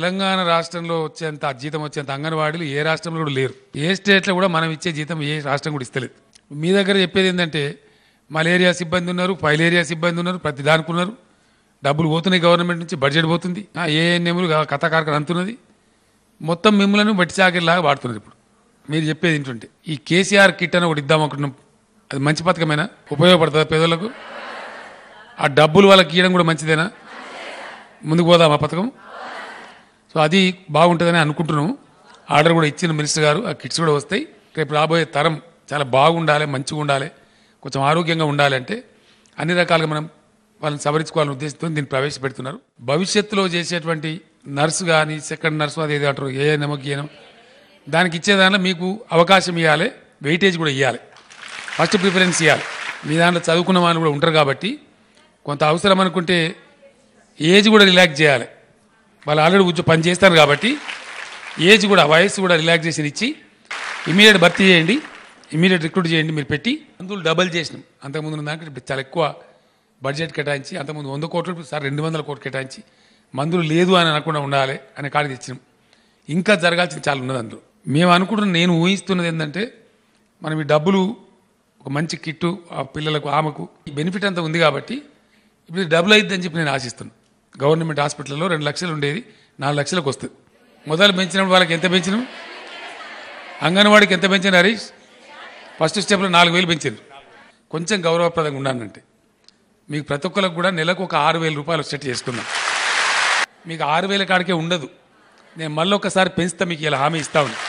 తెలంగాణ రాష్ట్రంలో వచ్చేంత జీతం వచ్చేంత అంగన్వాడీలు ఏ రాష్ట్రంలో కూడా లేరు. ఏ స్టేట్లో కూడా మనం ఇచ్చే జీతం ఏ రాష్ట్రం కూడా ఇస్తలేదు. మీ దగ్గర చెప్పేది ఏంటంటే మలేరియా సిబ్బంది ఉన్నారు, ఫైలేరియా సిబ్బంది ఉన్నారు, ప్రతి దానికి ఉన్నారు, డబ్బులు పోతున్నాయి, గవర్నమెంట్ నుంచి బడ్జెట్ పోతుంది, ఏఎన్ఎంలు కథాకారకం అంతున్నది, మొత్తం మిమ్మల్ని బట్టి చాకరిలాగా వాడుతున్నారు. ఇప్పుడు మీరు చెప్పేది ఏంటంటే ఈ కేసీఆర్ కిట్ అని ఒకటి ఇద్దామనుకుంటున్నాం, అది మంచి పథకమేనా? ఉపయోగపడుతుందా పేదలకు? ఆ డబ్బులు వాళ్ళకి ఇవ్వడం కూడా మంచిదేనా? ముందుకు పోదాం ఆ పథకం. సో అది బాగుంటుందని అనుకుంటున్నాము. ఆర్డర్ కూడా ఇచ్చిన మినిస్టర్ గారు, ఆ కిట్స్ కూడా వస్తాయి. రేపు రాబోయే తరం చాలా బాగుండాలి, మంచిగా ఉండాలి, కొంచెం ఆరోగ్యంగా ఉండాలి అంటే అన్ని రకాలుగా మనం వాళ్ళని సవరించుకోవాలనే ఉద్దేశంతో దీన్ని ప్రవేశపెడుతున్నారు. భవిష్యత్తులో చేసేటువంటి నర్సు కానీ సెకండ్ నర్సు అది ఏదో అంటారు ఏఎన్ఎం దానికి ఇచ్చే దాంట్లో మీకు అవకాశం ఇవ్వాలి, వెయిటేజ్ కూడా ఇవ్వాలి, ఫస్ట్ ప్రిఫరెన్స్ ఇవ్వాలి. మీ దాంట్లో చదువుకున్న వాళ్ళు కూడా ఉంటారు కాబట్టి కొంత అవసరం అనుకుంటే ఏజ్ కూడా రిలాక్స్ చేయాలి. వాళ్ళు ఆల్రెడీ పని చేస్తారు కాబట్టి ఏజ్ కూడా వయసు కూడా రిలాక్సేషన్ ఇచ్చి ఇమీడియట్ భర్తీ చేయండి, ఇమీడియట్ రిక్రూట్ చేయండి. మీరు పెట్టి మందులు డబల్ చేసినాం. అంతకుముందు దానికి చాలా ఎక్కువ బడ్జెట్ కేటాయించి, అంతకుముందు 100 కోట్లు సార్ 200 కోట్లు కేటాయించి మందులు లేదు అని అనకుండా ఉండాలి అనే కాడికి తెచ్చినాం. ఇంకా జరగాల్సింది చాలా ఉన్నది అందులో. మేము అనుకుంటున్న, నేను ఊహిస్తున్నది ఏంటంటే మనం ఈ డబ్బులు ఒక మంచి కిట్టు ఆ పిల్లలకు ఆమెకు బెనిఫిట్ అంతా ఉంది కాబట్టి ఇప్పుడు డబుల్ అయిద్దని చెప్పి నేను ఆశిస్తున్నాను. గవర్నమెంట్ హాస్పిటల్లో 2 లక్షలు ఉండేది 4 లక్షలకు వస్తుంది. మొదలు పెంచినప్పుడు వాళ్ళకి ఎంత పెంచినాం? అంగన్వాడికి ఎంత పెంచాను హరీష్? ఫస్ట్ స్టెప్లో 4,000 పెంచారు. కొంచెం గౌరవప్రదంగా ఉండాలంటే మీకు ప్రతి ఒక్కరికి కూడా నెలకు ఒక 6,000 రూపాయలు సెట్ చేసుకుందాం. మీకు 6,000 కాడికే ఉండదు. నేను మళ్ళీ ఒకసారి పెంచుతా, మీకు ఇలా హామీ ఇస్తా ఉన్నా.